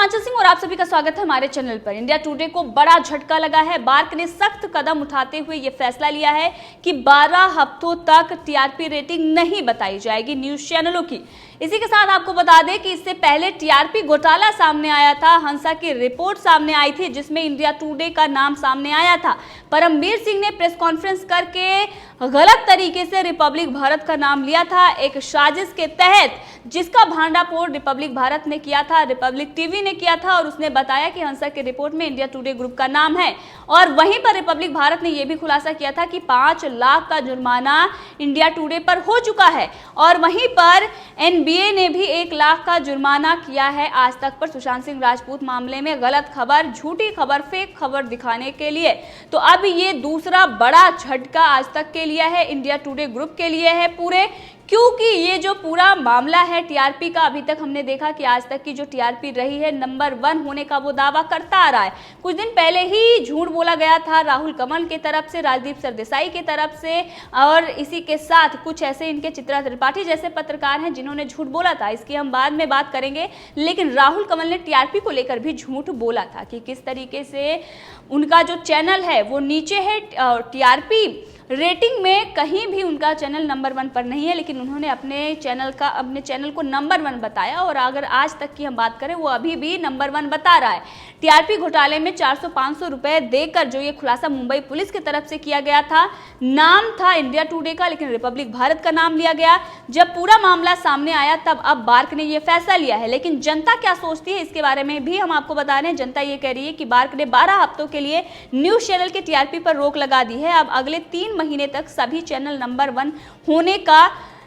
हिमाचल सिंह और आप सभी का स्वागत है हमारे चैनल पर। इंडिया टुडे को बड़ा झटका लगा है। बार्क ने सख्त कदम उठाते हुए यह फैसला लिया है कि 12 हफ्तों तक टीआरपी रेटिंग नहीं बताई जाएगी न्यूज चैनलों की। इसी के साथ आपको बता दें कि इससे पहले टीआरपी घोटाला सामने आया था। हंसा की रिपोर्ट सामने आई थी जिसमें इंडिया टुडे का नाम सामने आया था। परमबीर सिंह ने प्रेस कॉन्फ्रेंस करके गलत तरीके से रिपब्लिक भारत का नाम लिया था, एक साजिश के तहत जिसका भांडाफोड़ रिपब्लिक भारत ने किया था, रिपब्लिक टीवी ने किया था। और उसने बताया कि हंसा की रिपोर्ट में इंडिया टुडे ग्रुप का नाम है। और वहीं पर रिपब्लिक भारत ने यह भी खुलासा किया था कि 5 लाख का जुर्माना इंडिया टुडे पर हो चुका है। और वहीं पर एनबीए ने भी 1 लाख का जुर्माना किया है आज तक पर सुशांत सिंह राजपूत मामले में गलत खबर, झूठी खबर, फेक खबर दिखाने के लिए। तो अब ये दूसरा बड़ा झटका आज तक के लिए है, इंडिया टुडे ग्रुप के लिए है पूरे, क्योंकि ये जो पूरा मामला है टीआरपी का, अभी तक हमने देखा कि आज तक की जो टीआरपी रही है नंबर 1 होने का वो दावा करता आ रहा है। कुछ दिन पहले ही झूठ बोला गया था राहुल कमल की तरफ से, राजदीप सरदेसाई की तरफ से, और इसी के साथ कुछ ऐसे इनके चित्रा त्रिपाठी जैसे पत्रकार हैं जिन्होंने झूठ बोला था। इसकी हम बाद में बात करेंगे। लेकिन राहुल कमल ने टीआरपी को लेकर भी झूठ बोला था कि किस तरीके से उनका जो चैनल है वो नीचे है, टीआरपी रेटिंग में कहीं भी उनका चैनल नंबर 1 पर नहीं है, लेकिन उन्होंने अपने चैनल को नंबर 1 बताया। और अगर आज तक की हम बात करें वो अभी भी नंबर 1 बता रहा है। टीआरपी घोटाले में 400-500 रुपए देकर जो ये खुलासा मुंबई पुलिस की तरफ से किया गया था, नाम था इंडिया टुडे का लेकिन रिपब्लिक भारत का नाम लिया गया। जब पूरा मामला सामने आया तब अब बार्क ने यह फैसला लिया है। लेकिन जनता क्या सोचती है इसके बारे में भी हम आपको बता रहे हैं। जनता ये कह रही है कि बार्क ने 12 हफ्तों के लिए न्यूज चैनल के टीआरपी पर रोक लगा दी है। अब अगले 3 महीने तक सभी चैनल नंबर 1 होने का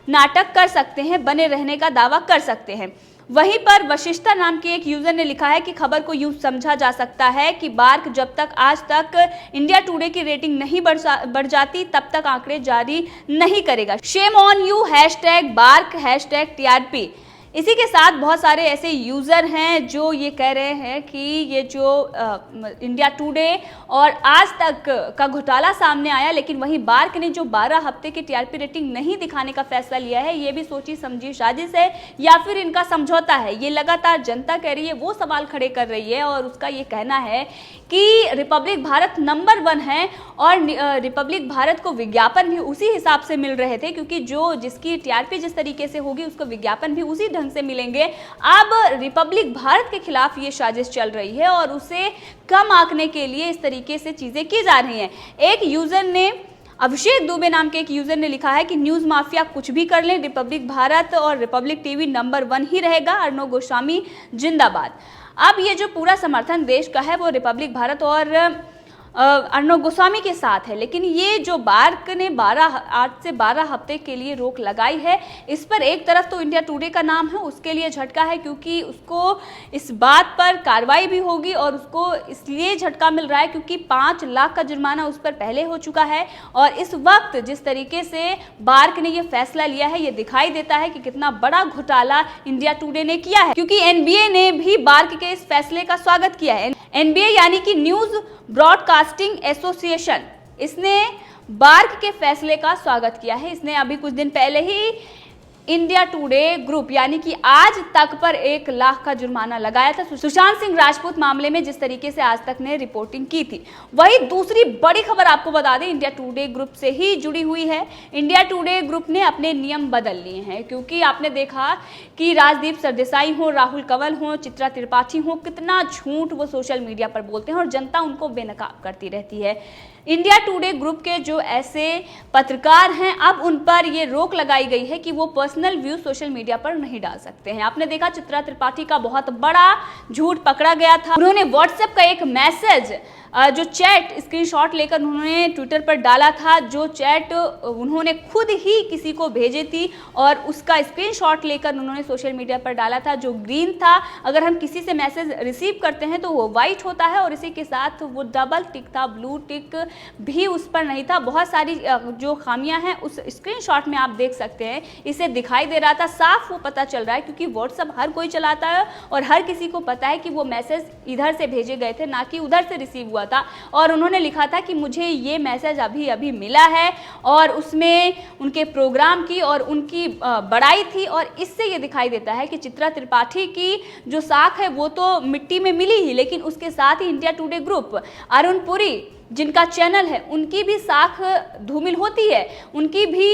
नाटक कर सकते हैं, बने रहने का दावा कर सकते हैं। वहीं पर वशिष्ठा नाम के एक यूजर ने लिखा है कि खबर को यूं समझा जा सकता है कि बार्क जब तक आज तक इंडिया टुडे की रेटिंग नहीं बढ़ जाती तब तक आंकड़े जारी नहीं करेगा। Shame on you, #BARC, #TRP। इसी के साथ बहुत सारे ऐसे यूज़र हैं जो ये कह रहे हैं कि ये जो इंडिया टुडे और आज तक का घोटाला सामने आया, लेकिन वहीं बार्क ने जो 12 हफ्ते की टीआरपी रेटिंग नहीं दिखाने का फैसला लिया है, ये भी सोची समझी साजिश है या फिर इनका समझौता है। ये लगातार जनता कह रही है, वो सवाल खड़े कर रही है। और उसका ये कहना है कि रिपब्लिक भारत नंबर 1 है और रिपब्लिक भारत को विज्ञापन भी उसी हिसाब से मिल रहे थे, क्योंकि जिसकी टीआरपी जिस तरीके से होगी उसको विज्ञापन भी उसी से मिलेंगे। अब रिपब्लिक भारत के खिलाफ ये साजिश चल रही है और उसे कम आंकने के लिए इस तरीके से चीजें की जा रही हैं। एक यूजर ने, अभिषेक दुबे नाम के एक यूजर ने लिखा है कि न्यूज माफिया कुछ भी कर लें, रिपब्लिक भारत और रिपब्लिक टीवी नंबर 1 ही रहेगा। अर्णव गोस्वामी जिंदाबाद। अब ये जो पूरा समर्थन देश का है वो रिपब्लिक भारत और अर्णव गोस्वामी के साथ है। लेकिन ये जो बार्क ने 8 से 12 हफ्ते के लिए रोक लगाई है, इस पर एक तरफ तो इंडिया टुडे का नाम है, उसके लिए झटका है क्योंकि उसको इस बात पर कार्रवाई भी होगी। और उसको इसलिए झटका मिल रहा है क्योंकि 5 लाख का जुर्माना उस पर पहले हो चुका है। और इस वक्त जिस तरीके से बार्क ने यह फैसला लिया है, ये दिखाई देता है कि कितना बड़ा घोटाला इंडिया टुडे ने किया है, क्योंकि एनबीए ने भी बार्क के इस फैसले का स्वागत किया है। एनबीए यानी कि न्यूज ब्रॉडकास्टिंग एसोसिएशन, इसने बार्क के फैसले का स्वागत किया है। इसने अभी कुछ दिन पहले ही इंडिया टुडे ग्रुप यानी कि आज तक पर 1 लाख का जुर्माना लगाया था सुशांत सिंह राजपूत मामले में, जिस तरीके से आज तक ने रिपोर्टिंग की थी। वही दूसरी बड़ी खबर आपको बता दें, इंडिया टुडे ग्रुप से ही जुड़ी हुई है। इंडिया टुडे ग्रुप ने अपने नियम बदल लिए हैं, क्योंकि आपने देखा कि राजदीप सरदेसाई हो, राहुल कंवल हो, चित्रा त्रिपाठी हो, कितना झूठ वो सोशल मीडिया पर बोलते हैं और जनता उनको बेनकाब करती रहती है। इंडिया टुडे ग्रुप के जो ऐसे पत्रकार हैं, अब उन पर ये रोक लगाई गई है कि वो पर्सनल व्यू सोशल मीडिया पर नहीं डाल सकते हैं। आपने देखा चित्रा त्रिपाठी का बहुत बड़ा झूठ पकड़ा गया था। उन्होंने व्हाट्सएप का एक मैसेज, जो चैट स्क्रीनशॉट लेकर उन्होंने ट्विटर पर डाला था, जो चैट उन्होंने खुद ही किसी को भेजी थी और उसका स्क्रीनशॉट लेकर उन्होंने सोशल मीडिया पर डाला था, जो ग्रीन था। अगर हम किसी से मैसेज रिसीव करते हैं तो वो वाइट होता है और इसी के साथ वो डबल टिक था, ब्लू टिक भी उस पर नहीं था। बहुत सारी जो खामियां हैं उस स्क्रीनशॉट में आप देख सकते हैं, इसे दिखाई दे रहा था, साफ वो पता चल रहा है, क्योंकि व्हाट्सएप हर कोई चलाता है और हर किसी को पता है कि वो मैसेज इधर से भेजे गए थे, ना कि उधर से रिसीव हुआ हुआ था और उन्होंने लिखा था कि मुझे ये मैसेज अभी अभी मिला है और उसमें उनके प्रोग्राम की और उनकी बड़ाई थी और इससे ये दिखाई देता है कि चित्रा त्रिपाठी की जो साख है वो तो मिट्टी में मिली ही, लेकिन उसके साथ ही India Today group, Arun Puri जिनका चैनल है, उनकी भी साख धूमिल होती है, उनकी भी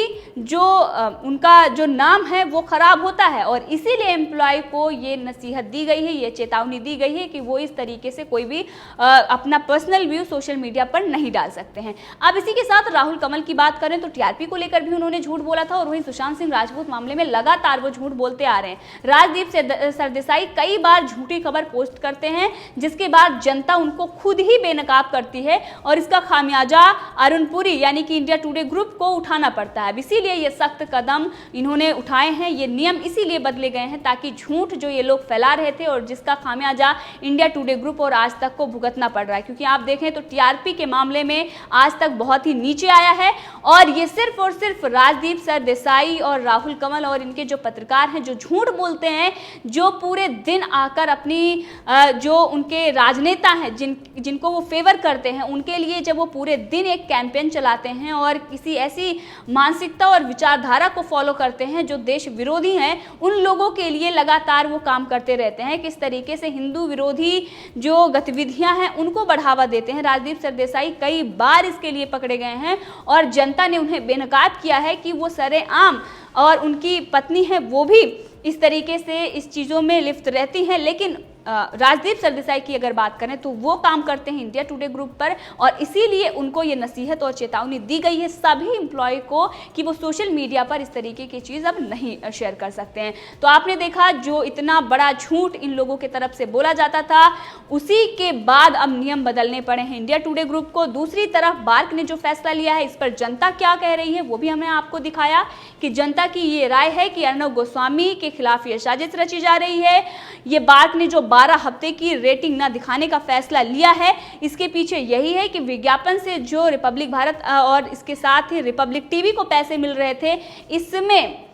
उनका जो नाम है वो खराब होता है और इसीलिए एम्प्लॉय को ये नसीहत दी गई है, ये चेतावनी दी गई है कि वो इस तरीके से कोई भी अपना पर्सनल व्यू सोशल मीडिया पर नहीं डाल सकते हैं। अब इसी के साथ राहुल कमल की बात करें तो टीआरपी को लेकर भी उन्होंने झूठ बोला था और वहीं सुशांत सिंह राजपूत मामले में लगातार वो झूठ बोलते आ रहे हैं। राजदीप सरदेसाई कई बार झूठी खबर पोस्ट करते हैं जिसके बाद जनता उनको खुद ही बेनकाब करती है और इसका खामियाजा अरुण पुरी यानी कि इंडिया टुडे ग्रुप को उठाना पड़ता है। इसीलिए ये सख्त कदम इन्होंने उठाए हैं, ये नियम इसीलिए बदले गए हैं ताकि झूठ जो ये लोग फैला रहे थे और जिसका खामियाजा इंडिया टुडे ग्रुप और आज तक को भुगतना पड़ रहा है। क्योंकि आप देखें तो टीआरपी के मामले में आज तक बहुत ही नीचे आया है और ये सिर्फ और सिर्फ राजदीप सरदेसाई और राहुल कमल और इनके जो पत्रकार हैं जो झूठ बोलते हैं, जो पूरे दिन आकर अपनी जो उनके राजनेता हैं जिनको वो फेवर करते हैं उनके लिए जब वो पूरे दिन एक कैंपेन चलाते हैं और किसी ऐसी मानसिकता और विचारधारा को फॉलो करते हैं जो देश विरोधी हैं, उन लोगों के लिए लगातार वो काम करते रहते हैं। किस तरीके से हिंदू विरोधी जो गतिविधियां हैं उनको बढ़ावा देते हैं। राजदीप सरदेसाई कई बार इसके लिए पकड़े गए हैं और जनता ने उन्हें बेनकाब किया है कि वो सरेआम, और उनकी पत्नी है वो भी इस तरीके से इस चीज़ों में लिप्त रहती हैं। लेकिन राजदीप सरदेसाई की अगर बात करें तो वो काम करते हैं इंडिया टुडे ग्रुप पर और इसीलिए उनको ये नसीहत और चेतावनी दी गई है सभी एम्प्लॉय को कि वो सोशल मीडिया पर इस तरीके की चीज़ अब नहीं शेयर कर सकते हैं। तो आपने देखा जो इतना बड़ा झूठ इन लोगों की तरफ से बोला जाता था, उसी के बाद अब नियम बदलने पड़े हैं इंडिया टुडे ग्रुप को। दूसरी तरफ बार्क ने जो फैसला लिया है इस पर जनता क्या कह रही है वो भी हमने आपको दिखाया कि जनता की ये राय है कि अर्नब गोस्वामी के खिलाफ ये साजिश रची जा रही है। ये बार्क ने जो 12 हफ्ते की रेटिंग न दिखाने का फैसला लिया है, इसके पीछे यही है कि विज्ञापन से जो रिपब्लिक भारत और इसके साथ ही रिपब्लिक टीवी को पैसे मिल रहे थे, इसमें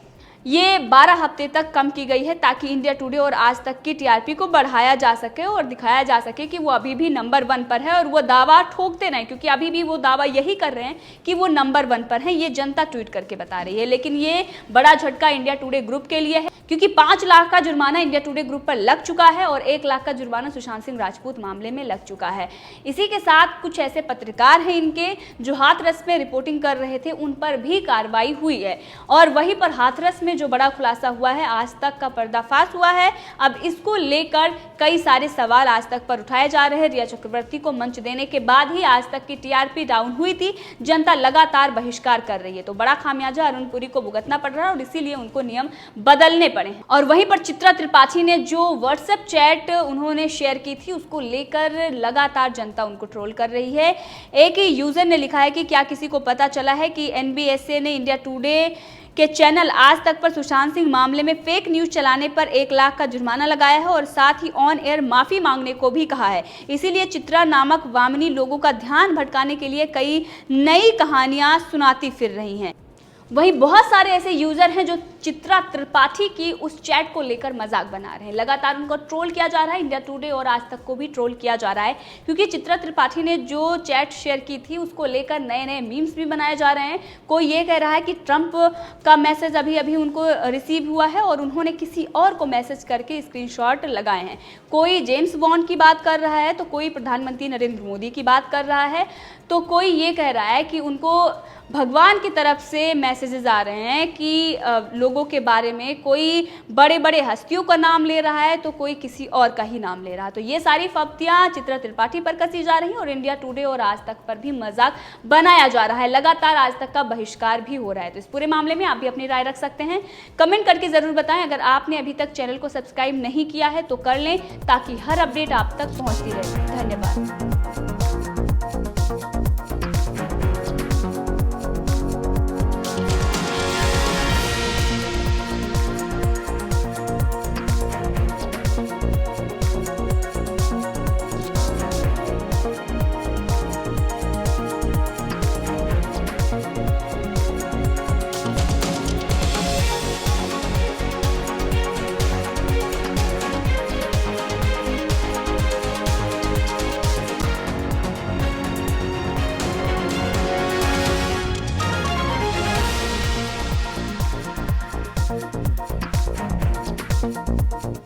ये 12 हफ्ते तक कम की गई है ताकि इंडिया टुडे और आज तक की टीआरपी को बढ़ाया जा सके और दिखाया जा सके कि वो अभी भी नंबर 1 पर है और वो दावा ठोकते नहीं, क्योंकि अभी भी वो दावा यही कर रहे हैं कि वो नंबर 1 पर है। ये जनता ट्वीट करके बता रही है। लेकिन ये बड़ा झटका इंडिया टुडे ग्रुप के लिए है क्योंकि 5 लाख का जुर्माना इंडिया टुडे ग्रुप पर लग चुका है और 1 लाख का जुर्माना सुशांत सिंह राजपूत मामले में लग चुका है। इसी के साथ कुछ ऐसे पत्रकार हैं इनके जो हाथरस में रिपोर्टिंग कर रहे थे, उन पर भी कार्रवाई हुई है और वहीं पर हाथरस में जो बड़ा खुलासा हुआ है, आज तक का पर्दाफाश हुआ है। अब इसको लेकर कई सारे सवाल आज तक पर उठाए जा रहे हैं। रिया चक्रवर्ती को मंच देने के बाद ही आज तक की टीआरपी डाउन हुई थी, जनता लगातार बहिष्कार कर रही है। तो बड़ा खामियाजा अरुण पुरी को भुगतना पड़ रहा है और इसीलिए उनको नियम बदलने पड़े हैं। और वहीं पर चित्रा त्रिपाठी ने जो व्हाट्सएप चैट उन्होंने शेयर की थी उसको लेकर लगातार जनता उनको ट्रोल कर रही है। एक ही यूजर ने लिखा है कि क्या किसी को पता चला है कि एनबीएसए ने इंडिया टुडे के चैनल आज तक पर सुशांत सिंह मामले में फेक न्यूज चलाने पर 1 लाख का जुर्माना लगाया है और साथ ही ऑन एयर माफी मांगने को भी कहा है। इसीलिए चित्रा नामक वामनी लोगों का ध्यान भटकाने के लिए कई नई कहानियां सुनाती फिर रही हैं। वहीं बहुत सारे ऐसे यूजर हैं जो चित्रा त्रिपाठी की उस चैट को लेकर मजाक बना रहे हैं। लगातार उनको ट्रोल किया जा रहा है, इंडिया टुडे और आज तक को भी ट्रोल किया जा रहा है क्योंकि चित्रा त्रिपाठी ने जो चैट शेयर की थी उसको लेकर नए नए मीम्स भी बनाए जा रहे हैं। कोई ये कह रहा है कि ट्रंप का मैसेज अभी अभी उनको रिसीव हुआ है और उन्होंने किसी और को मैसेज करके स्क्रीनशॉट लगाए हैं। कोई जेम्स बॉन्ड की बात कर रहा है तो कोई प्रधानमंत्री नरेंद्र मोदी की बात कर रहा है, तो कोई ये कह रहा है कि उनको भगवान की तरफ से मैसेजेस आ रहे हैं कि लोगों के बारे में कोई बड़े बड़े हस्तियों का नाम ले रहा है तो कोई किसी और का ही नाम ले रहा है। तो ये सारी फप्तियाँ चित्रा त्रिपाठी पर कसी जा रही हैं और इंडिया टुडे और आज तक पर भी मजाक बनाया जा रहा है। लगातार आज तक का बहिष्कार भी हो रहा है। तो इस पूरे मामले में आप भी अपनी राय रख सकते हैं, कमेंट करके ज़रूर बताएं। अगर आपने अभी तक चैनल को सब्सक्राइब नहीं किया है तो कर लें ताकि हर अपडेट आप तक पहुँचती रहे। धन्यवाद। है।